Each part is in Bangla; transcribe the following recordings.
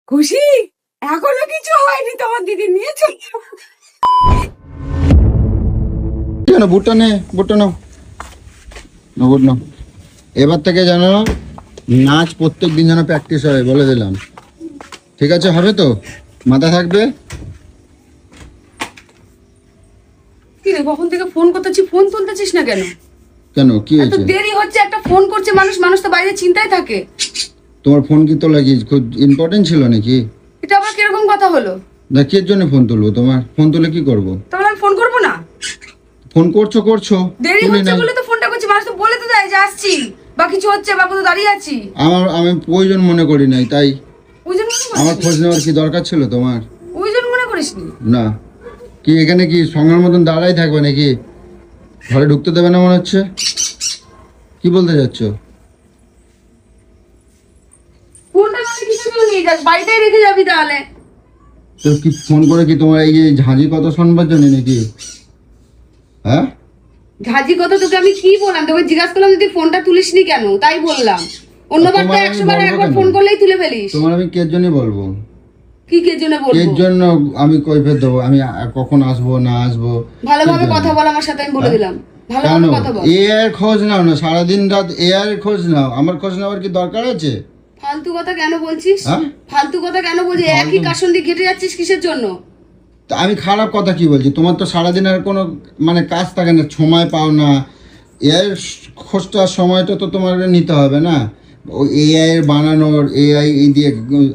খুশি? এখনো কিছু হয়নি, তোমার দিদি নিয়ে চলে কেন বুটটা নে, বুটটা নাও, বুট নাও। এবার থেকে জানো নাচ প্রত্যেক দিন যেন প্র্যাকটিস হয়, বলে দিলাম। ঠিক আছে, হবে তো? মাথা থাকবে। কি রে, কখন থেকে ফোন করতেছি, ফোন তুলতেছিস না কেন? কেন, কি এত হয়েছে? দেরি হচ্ছে, একটা ফোন করছে মানুষ, মানুষ তো বাইরে চিন্তায় থাকে। তোমার ফোন কি তোলা কি খুব ইম্পর্টেন্ট ছিল নাকি? এটা আবার কিরকম কথা হলো? না, কির জন্য ফোন তুলবো? তোমার ফোন তুলে কি করব? তাহলে আমি ফোন করবো না? ফোন করছো করছো, দেরি তুলি হচ্ছে না। বলে তো ফোনটা করছি, মানুষ তো বলে তো দেয় যে আসছি বা কিছু হচ্ছে বা কোথাও দাঁড়িয়ে আছি। আমি প্রয়োজন মনে করি নাই, তাই। ওই জন্য মনে আমার করিস? খোঁজ নেওয়ার কি দরকার ছিল তোমার? ওই জন্য মনে করিস নি? না। কি এখানে কি সঙ্গের মতন দাঁড়াই থাকবে নাকি? ঘরে ঢুকতে দেবে না মনে হচ্ছে। কি বলতে যাচ্ছ? ফোনটা মানে কিছু তুই নিয়ে যাস, বাড়িতেই রেখে যাবি তাহলে। তো কি ফোন করে কি তোমার এই যে ঝাঁঝি কথা শুনবার জন্য নাকি? হ্যাঁ, ঝাঁঝি কথা তোকে আমি কি বললাম? তোকে জিজ্ঞাসা করলাম যদি ফোনটা তুলিসনি কেন, তাই বললাম। অন্যবার তো তোমার আমি 100 বার বলবো একবার কেন? ফোন করলেই তুলে ফেলিস। তোমার আমি কের জন্য বলবো? কি কে জন্য এর বলবো? জন্য আমি কৈফিয়ত দেবো? আমি কখন আসবো না আসবো? ভালোভাবে কির জন্য? কথা বল আমার সাথে, আমি বলে হ্যাঁ? দিলাম। কেন ভালোভাবে কথা বল। এ এর খোঁজ নাও না, সারাদিন রাত এ এর খোঁজ নাও, আমার খোঁজ নেওয়ার কি দরকার আছে? ফালতু কথা কেন বলছিস? হ্যাঁ? ফালতু কথা কেন বলছিস? একই ফালতু- কাসন দিয়ে ঘেটে যাচ্ছিস কিসের জন্য? তা আমি খারাপ কথা কি বলছি? তোমার তো সারাদিন আর কোনো মানে কাজ থাকে না, সময় পাও না। এর খোঁজটার সময়টা তো তোমার নিতে হবে না। ওই এআই এর বানানোর, এআই দিয়ে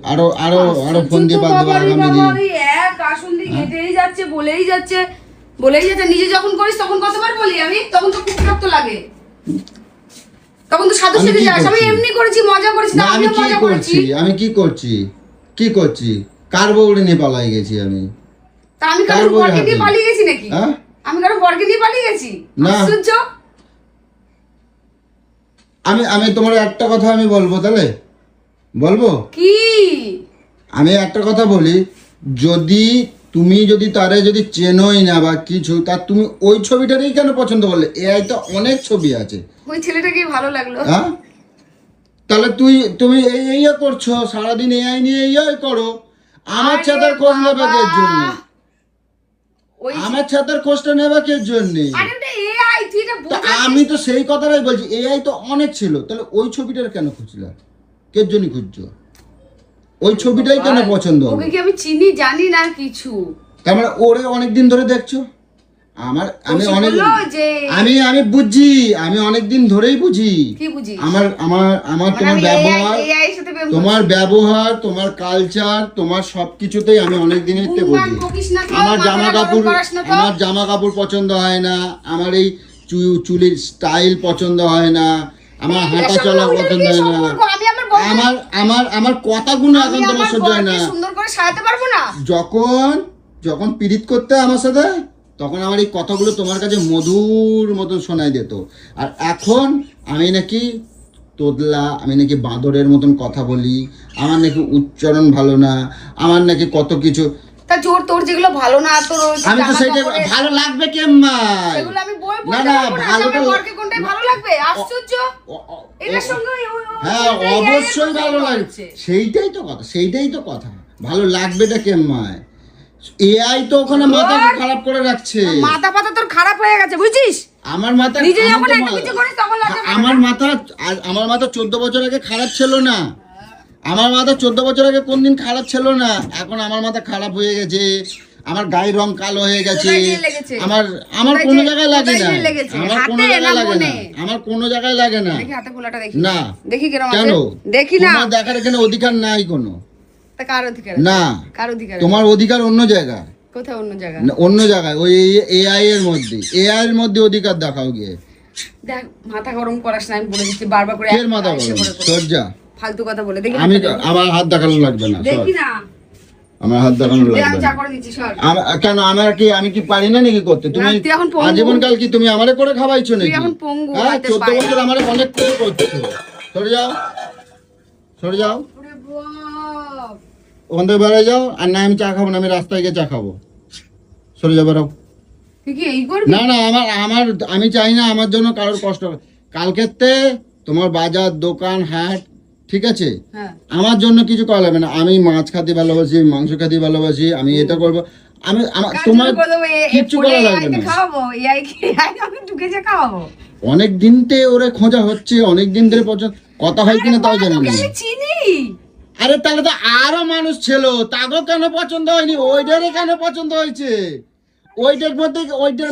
আরো আরো আরো ফোন দিয়ে বাদ দেবো বাবারে আগামী দিন। বাবারে, এক কাসন দিয়ে ঘেটেই যাচ্ছে, বলেই যাচ্ছে, বলেই যাচ্ছে। নিজে যখন করিস তখন কতবার বলি আমি, তখন তো খুব বিরক্ত লাগে। তখন তো সাধু আমি সেজে কি যাস। আমি করছি? এমনি করেছি, মজা করেছি, না, আমি আমিও কি মজা করেছি। করছি? আমি কি করছি? কি করছি? কার বউরে নিয়ে পালাই গেছি আমি? তা আমি কার কারোর বউয়ের বরকে নিয়ে হাতে? পালিয়ে গেছি নাকি? হ্যাঁ? আমি কারোর বরকে নিয়ে পালিয়ে গেছি? না। আশ্চর্য। আমি তোমার একটা কথা আমি বলবো, তাহলে বলবো। কি? আমি একটা কথা বলি, যদি তারে যদি চেনোই না বা কিছু, তার তুমি ওই ছবিটারই কেন পছন্দ করলে? এআই তো অনেক ছবি আছে। ওই ছেলেটাকে ভালো লাগলো। হ্যাঁ, তাহলে তুমি এই করছো সারাদিন, এআই নিয়ে এই করো। আমার আরে ছাতার খোঁজ নেবে বাবা। কে জন্য? ওই আমার ছাতার খোঁজটা নেবে কে জন্য? আরে ওটা এআই, তুই এটা তা বোঝাচ্ছিস। আমি তো সেই কথাটাই বলছি, এআই তো অনেক ছিল, তাহলে ওই ছবিটার কেন খুঁজলা? কে জন্য খুঁজছো? ওই ছবিটাই কেন পছন্দ হলো? ওকে কি আমি চিনি জানি না কিছু? তার মানে ওরে অনেকদিন ধরে দেখছো? আমি সে অনেক বললো যে আমি বুঝি, আমি অনেকদিন ধরেই বুঝি। কি বুঝিস? আমার আমার আমার মানে তোমার আমি ব্যবহার, এআই এর সাথে প্রেম তোমার ব্যবহার, তোমার কালচার, তোমার সবকিছুতেই আমি অনেক দিনের থেকে গুণগান বুঝি। বকিস না তো, আমার মাথাটা জামা গরম কাপড় করাস না তো। আমার জামা কাপড় পছন্দ হয় না, আমার এই চুলের স্টাইল পছন্দ হয় না, আমার হাঁটা চলা পছন্দ হয় না, আমি আমার বউকে- আমার কথাগুলো আমি এখন তোমার আমার সহ্য হয় না। বরকে সুন্দর করে সাজাতে পারবো না? যখন যখন পীড়িত করতে আমার সাথে, তখন আমার এই কথাগুলো তোমার কাছে মধুর মতন শোনাই দিত। আর এখন আমি নাকি তোদলা, আমি নাকি বাঁদরের মতন কথা বলি, আমার নাকি উচ্চারণ ভালো না, আমার নাকি কত কিছু। তা তোর যেগুলো ভালো না, তোর ওই যে আমি তো জামা সেটা কাপড়ের- ভালো লাগবে কেম্মাই? সেগুলো আমি বলবো না না, না, আমার ভালোটা বরকে কোনটাই ভালো লাগবে? আশ্চর্য। এটার সঙ্গে হ্যাঁ, অবশ্যই ভালো লাগবে। সেইটাই তো কথা। ভালো লাগবেটা কেম্মাই? এআই তো ওখানে মাথা খারাপ করে রাখছে। মাথা পাতা তোর খারাপ হয়ে গেছে, বুঝছিস? আমার মাথা নিজে আমার যখন তো একটা কিছু করিস তখন লজ্জা লাগে না? আমার মাথা 14 বছর আগে খারাপ ছিল না। আমার মাথা 14 বছর আগে কোনদিন খারাপ ছিল না। এখন আমার মাথা খারাপ হয়ে গেছে, আমার গায়ের রং কালো হয়ে গেছে। কোথায় গিয়ে লেগেছে? আমার কোনো জায়গায় লাগে কোথায় না। গিয়ে লেগেছে? আমার কোনো হাতে জায়গায় না লাগে না। মনে? আমার কোনো জায়গায় লাগে না। দেখি হাতে খোলাটা দেখি। না। দেখি কিরম কেন? আছে? দেখি না। তোমার দেখার এখানে অধিকার নাই কোনো। তা কার অধিকার? না, কার অধিকার? তোমার অধিকার অন্য জায়গায়। কোথায় অন্য জায়গা? না, অন্য জায়গায়, ওই এআই এর মধ্যে অধিকার দেখাও গিয়ে। দেখ, মাথা গরম করাস না, আমি বলে দিচ্ছি বারবার করে। কের মাথা এসে গরম? করে করে। সজ্জা। ফালতু কথা বলে দেখি। আমি হাতটা দেখি। আমার হাত দেখানো লাগবে না, সর। দেখি না। আমার হাত দেখানো দে, লাগবে আমি না। চা করে দিচ্ছি, সর। কেন আমি কি পারি না নাকি করতে? তুমি না, তুই এখন পঙ্গু। আজীবনকাল কি তুমি আমারে করে খাওয়াইছো নাকি? এখন পঙ্গু, হ্যাঁ, হাতে 14 পায়ে। বছর আমারে অনেক কিছু করছো। সরে যাও, সরে যাও, ওরে বাপ। ওখান থেকে বেড়ে যাও। আর না, আমি চা খাবো না, আমি রাস্তায় গিয়ে চা খাবো। সরে যাও, বেরো। তুই কি এই করবি? না না, আমি চাই না আমার জন্য কারোর কষ্ট হবে। কালকেতে তোমার বাজার, দোকান, হাট ঠিক আছে? হ্যাঁ আমার জন্য কিছু করা লাগবে না। আমি মাছ খেতে ভালোবাসি, মাংস খেতে ভালোবাসি, আমি এটা করবো, তোমার কিচ্ছু করা লাগবে না। খাওয়াবো এআই কে, আমি ঢুকেছে খাওয়াবো। অনেক দিন তে ওরে খোঁজা হচ্ছে, অনেক দিন ধরে পছন্দ, কথা হয় কিনা তাও জানি না। আমি চিনি। আরে তাহলে তো আরো মানুষ ছিল, তাকেও কেন পছন্দ হয়নি? ওইটারে কেন পছন্দ হয়েছে? ওইটার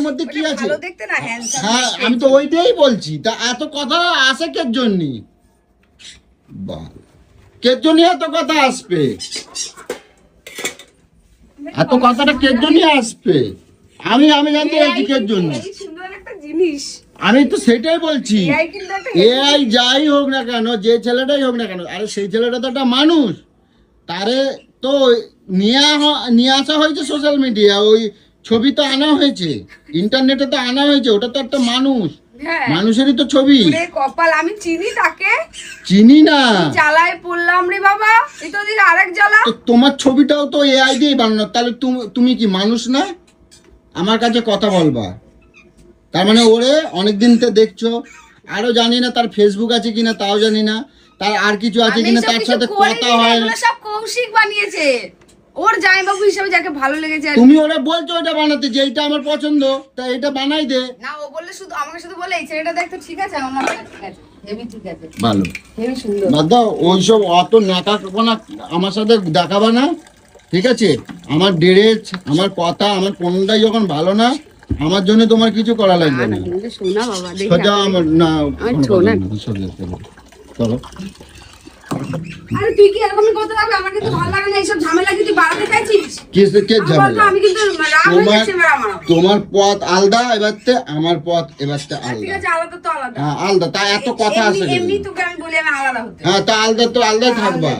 মধ্যে কি আছে? ভালো দেখতে না, হ্যান্ডসাম। হ্যাঁ আমি তো ওইটাই বলছি। তা এত কথা আসে কের জন্য? কের জন্য এত কথা আসবে? এত কথাটা কের জন্য আসবে? আমি জানতে চাইছি কের জন্য। এই সুন্দর একটা জিনিস, আমি তো সেটাই বলছি। এআই কিন্তু একটা এআই যাই হোক না কেন, যে ছেলেটাই হোক না কেন, আরে সেই ছেলেটা তো একটা মানুষ, তারে তো নিয়ে আসা হয়েছে সোশ্যাল মিডিয়া, ওই ছবি তো আনা হয়েছে, ইন্টারনেটে তো আনা হয়েছে, ওটা তো একটা মানুষ, হ্যাঁ মানুষেরই তো ছবি। ওরে কপাল, আমি চিনি তাকে। চিনি না? জ্বালায় পড়লাম রে বাবা, এই তো দিকে আরেক জ্বালা। তো তোমার ছবিটাও তো এআই দিয়ে বানানো, তাহলে তুমি কি মানুষ না? আমার কাছে কথা বলবা, তার মানে ওরে অনেকদিন তো দেখছো, আরো জানি না তার ফেসবুক আছে কিনা তাও জানি না, তার আর কিছু আছে কিনা, তার সাথে কথা হয় না। সব কৌশিক বানিয়েছে, ওর জামাইবাবু হিসেবে যাকে ভালো লেগেছে আর কি। তুমি ওরা বলছো ওটা বানাতে, যে এইটা আমার পছন্দ, তা এটা বানাই দে। না, ও বললে শুধু আমাকে শুধু বলে এই ছেলেটা দেখতে ঠিক আছে, আমার মনে হয় ঠিক আছে, হেভি ঠিক আছে, ভালো হেভি সুন্দর। বাদ দাও ওইসব, অত নাকাপনা আমার সাথে দেখাবা না, ঠিক আছে? আমার ড্রেস, আমার কথা, আমার কোনটাই যখন ভালো না, আমার জন্য তোমার কিছু করা লাগবে না। কিন্তু শোনা বাবা, দেখি সোজা আমার না, আমার কোনো শোনা। কথা না, সোজা চলো। আরে তুই কি এরকম করতে থাকবে? আমার কিন্তু ভালো লাগে না এইসব ঝামেলা, কি তুই বাড়াতে চাইছিস? কে ঝামেলা? আমি কিন্তু রাগ হয়ে যাচ্ছে এবার আমার। তোমার পথ আলাদা এবারতে, আমার পথ এবারতে ঠিক আলাদা। আছে, আলাদা তো আলাদা। হ্যাঁ আলাদা, তা এত কথা আছে কেন? এমনি তোকে আমি বলি আমি আলাদা হতে। হ্যাঁ তা আলাদা তো আলাদাই থাকবা।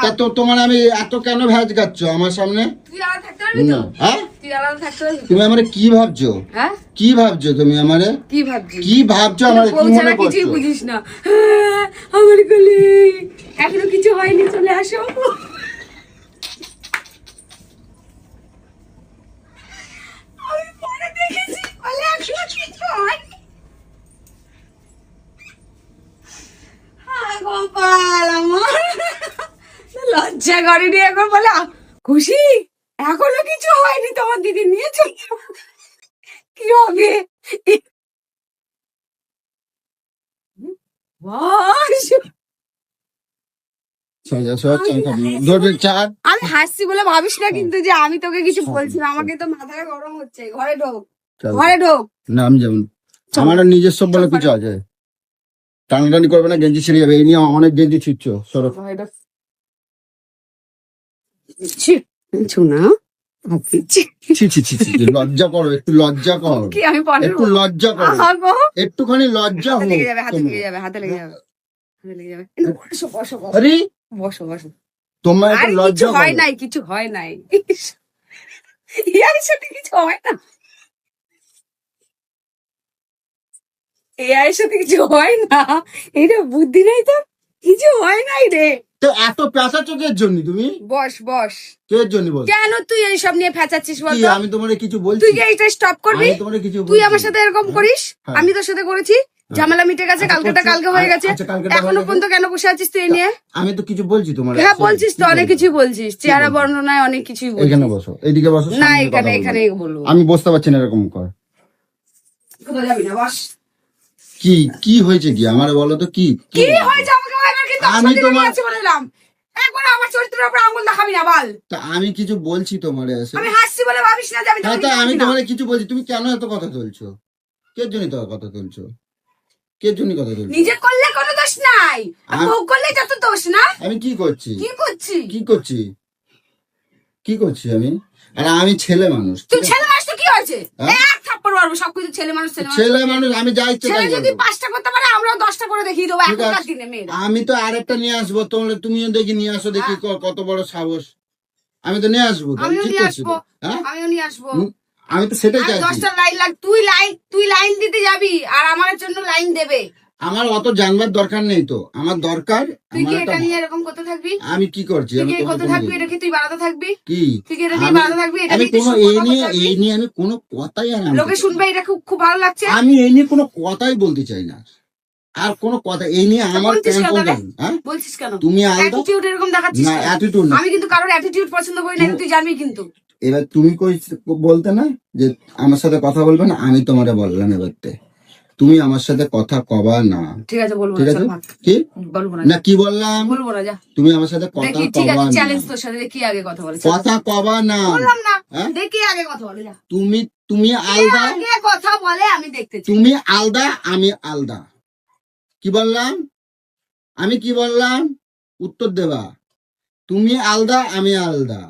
তা তো তোমার আমি এত কেন ভ্যাজ গাচ্ছ আমার সামনে? তুই আলাদা থাকতে পারবি তো? হ্যাঁ তুই আলাদা থাকতে পারবি? তুমি আমারে কি ভাবছো? হ্যাঁ কি ভাবছো তুমি আমারে? কি ভাবছিস? কি ভাবছো আমারে? কি মনে কিছুই করছো? বুঝিস না। আমার গলি এখনো কিছু হয়নি, চলে আসো। আমি পরে দেখেছি, বলে এখনো কিছু হয়নি। হায় গোপাল আমার, লজ্জা করেনি এখন বলে খুশি এখনো কিছু হয়নি, তোমার দিদি নিয়ে চলে যাবো। কি হবে? বাস, সোজা সোজা চান খাবো না। ধরবে চার। আমি হাসছি বলে ভাবিস না কিন্তু যে আমি তোকে কিছু বলছি না, আমাকে তো মাথাটা গরম হচ্ছে। ঘরে ঢোক, চল। ঘরে ঢোক। না আমি যাবো না। আমার নিজস্ব বলে কিছু আছে। টানাটানি করবে না, গেঞ্জি ছিঁড়ে যাবে। এই নিয়ে অনেক গেঞ্জি ছিঁড়ছো, সরো। শোনা ছি ছি ছি ছি, লজ্জা করো, একটু লজ্জা করো, কি আমি পরে একটু লজ্জা করো, একটুখানি লজ্জা হাতে হোক লেগে যাবে, হাতে তোমার। লেগে যাবে, হাতে লেগে যাবে, হাতে লেগে যাবে। বসো বসো বসো আরে বসো বসো। তোমার আর একটু কিছু লজ্জা হয় করো। নাই, কিছু হয় নাই, ইয়ার সাথে কিছু হয় না, এর সাথে কিছু হয় না, এটা বুদ্ধি নেই তো, কিছু হয় নাই রে। তো এত পেঁচা চোখের জন্য তুমি? বস বস। কে জন্য বল? কেন তুই এইসব নিয়ে ফেঁচাচ্ছিস কি বলতো? আমি তোমারে কিছু বলছি? তুই কি এইটা স্টপ করবি? আমি তোমারে কিছু তুই বলছি? আমার সাথে এরকম করিস, হ্যাঁ। আমি তোর সাথে করেছি, ঝামেলা মিটে গেছে, আচ্ছা, কালকেটা করছি। কালকে হয়ে গেছে, আচ্ছা, কালকেটা এখনো হয়ে গেছে। পর্যন্ত কেন বসে আছিস তুই এই নিয়ে? আমি তো কিছু বলছি তোমার? হ্যাঁ বলছিস তো, অনেক কিছুই বলছিস, চেহারা বর্ণনায় অনেক কিছুই বলছিস। এখানে বসো, এইদিকে বসো, না সামনে এখানে, কথা এখানে বলবো। বলবো। আমি বসতে পারছি না, এরকম কর। কোথাও যাবি না, বস। কি কি হয়েছে কি আমার বলো তো? কি কি হয়েছে আমাকে এবার কিন্তু আমি আমি তোমার- আছে বললাম, একবার আমার চরিত্রের উপর আঙুল দেখাবি না বল। তা আমি কিছু বলছি তোমারে এসে? আমি হাসছি বলে ভাবিস না যে আমি হ্যাঁ তোকে তা কিছু আমি বলছি না। তোমারে কিছু বলছি, তুমি কেন এত কথা তুলছো? কে জন্য তো কথা তুলছো? কে জন্য কথা তুলছো? নিজে করলে কোনো দোষ নাই, আর আম- বউ করলে যত দোষ না। আমি কি করছি? কি করছি? কি করছি? কি করছি আমি? আর আমি ছেলে মানুষ, তুই ঠিক আছে? ছেলে মানুষ তো কি হয়েছে? হ্যাঁ? এক থাপ্পড় মারবো, সবকিছু ছেলে মানুষ, ছেলে মানুষ। ছেলে মানুষ, আমি যা ইচ্ছে ছেলে তাই যদি করবো। 5টা করতে পারে, আমরাও 10টা করে দেখিয়ে দেবো ঠিক এখনকার আছে। দিনে মেয়েরা। আমি তো আরেকটা নিয়ে আসবো, তুমিও দেখি নিয়ে আসো, দেখি কত বড় সাহস। আমি তো নিয়ে আসবো, তো আমি আমিও ঠিক নিয়ে করছি আসবো, তো। হ্যাঁ আমিও নিয়ে আসবো। আমি তো সেটাই আর চাইছি। 10টা লাইন লাগ, তুই লাইন দিতে যাবি আর আমার জন্য লাইন দেবে। আমার অত জানবার দরকার নেই তো, আমার দরকার তুই কি আমার এটা একটা- নিয়ে এরকম করতে থাকবি? আমি কি করছি? তুই আমি কি তোমাকে করতে কোনো থাকবি? বলিনি। এটা কি তুই বাড়াতে থাকবি? কি তুই কি এটা নিয়ে আমি- বাড়াতে থাকবি? এটা আমি নিয়ে তুই কোনো সম্পর্ক করতে এই থাকবি? নিয়ে আমি কোনো কথাই আর আনতে লোকে চাই শুনবে না। এটা খুব খুব ভালো লাগছে। আমি এই নিয়ে কোনো কথাই বলতে চাই না। আর কোনো কথা এই নিয়ে আমার বলছিস প্ল্যান কেন কোনটা? তাহলে? হ্যাঁ বলছিস কেন? তুমি আলাদা অ্যাটিটিউড এরকম দেখাচ্ছিস না, কেন? অ্যাটিটিউড না। আমি কিন্তু কারোর অ্যাটিটিউড পছন্দ করি না, এটা তুই জানবি কিন্তু। এবার তুমি কই বলতে না যে আমার সাথে কথা বলবে না, আমি তোমারে বললাম এবারতে তুমি আমার সাথে কথা কবা না, ঠিক আছে, বলবো ঠিক না, আছে? চল ভাগ। কি বলবো না, না কি বললাম? বলবো না, যা। তুমি আমার সাথে কথা দেখি, ঠিক কবা আছে, না, চ্যালেঞ্জ তোর সাথে, দেখি আগে কথা বলে। কথা কবা না। বললাম না, হ্যাঁ? দেখি আগে কথা বলে, যা। তুমি তুমি কে আলাদা, আগে কথা বলে আমি দেখতে চাই। তুমি আলাদা আমি আলাদা। কি বললাম? আমি কি বললাম? উত্তর দেবা। তুমি আলাদা আমি আলাদা,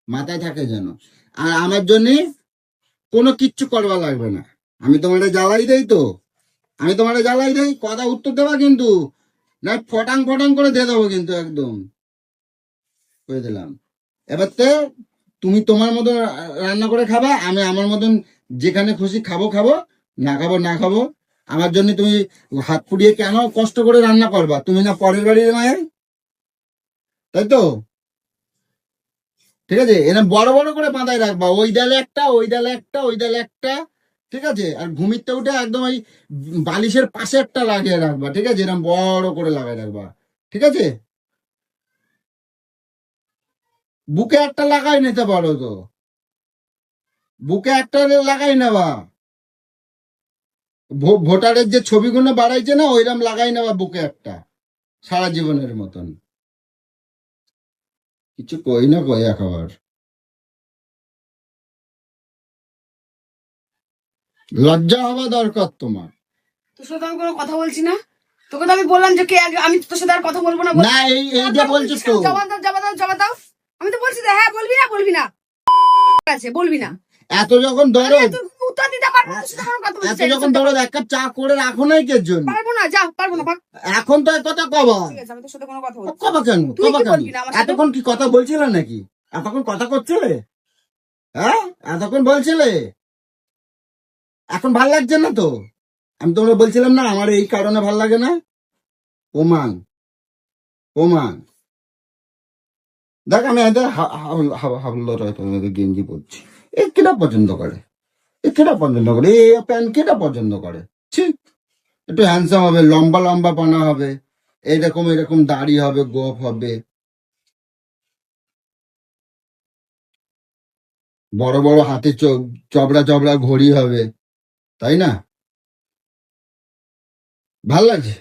মাথায় থাকে যেন। আর আমার জন্য কোনো কিচ্ছু করবা লাগবে না। আমি তোমার জ্বালাই দেই তো, আমি তোমার জ্বালাই দেই, কথা উত্তর দেবা কিন্তু, না ফটাং ফটাং করে দিয়ে দেবো কিন্তু, একদম করে দিলাম। এবারতে তুমি তোমার মতন রান্না করে খাবা, আমি আমার মতন যেখানে খুশি খাবো খাবো, না খাবো না খাবো। আমার জন্য তুমি হাত পুড়িয়ে কেন কষ্ট করে রান্না করবা? তুমি না পরের বাড়ির মায়ের, তাই তো? ঠিক আছে, এরকম বড় বড় করে বাঁধায় রাখবা, ওই ডালে একটা, ওই ডালে একটা, ওই ডালে একটা, ঠিক আছে? আর ঘুমিতে উঠে একদম ওই বালিশের পাশে একটা লাগিয়ে রাখবা, ঠিক আছে? এরকম বড় করে লাগাই রাখবা, ঠিক আছে? বুকে একটা লাগাই নিতে পারো তো, বুকে একটা লাগাই নেবা। ভোটারের যে ছবিগুলো বাড়াইছে না, ওইরকম লাগাই নেবা বুকে একটা, সারা জীবনের মতন। কিছু কই না কই একেবার, লজ্জা হওয়া দরকার তোমার। তোর সাথে আমি কোনো কথা বলছি না, তোকে তো আমি বললাম যে কে আগে, আমি তোর সাথে আর কথা বলবো না। না এই এই যে বলছিস তো, জবাব দাও, জবাব দাও, জবাব দাও। আমি তো বলছি যে হ্যাঁ, বলবি না, বলবি না, ঠিক আছে, বলবি না। এত যখন আমি দরদ, এত উত্তর দিতে পারবো না, তোর সাথে কোনো কথা বলতে এত চাই না, যখন দরদ, এক কাপ চা করে রাখো নাই কে জন্য? পারবো না, যা, পারবো না, ভাগ। এখন তো এক কথা কবা, ঠিক আছে, আমি তোর সাথে কোনো কথা বলছি না। কবা কেন, তুই কবা কি কেন? বলবি না আমার সাথে? এতক্ষণ কি কথা বলছিলে নাকি? এতক্ষণ কথা করছিলে? হ্যাঁ, এতক্ষণ বলছিলে, এখন ভাল লাগছে না তো? আমি তোমরা বলছিলাম না আমার এই কারণে ভাল লাগে না, প্রমাণ, প্রমাণ। দেখ আমি এদের হাবলার গেঞ্জি পরছি, এ কেটা পছন্দ করে, এ কেটা পছন্দ করে, এ প্যান্ট কেটা পছন্দ করে? ঠিক, একটু হ্যান্ডসাম হবে, লম্বা লম্বা পানা হবে, এরকম এরকম দাড়ি হবে, গোপ হবে, বড় বড় হাতে চবড়া চবড়া ঘড়ি হবে, তাই না? ভাল লাগছে?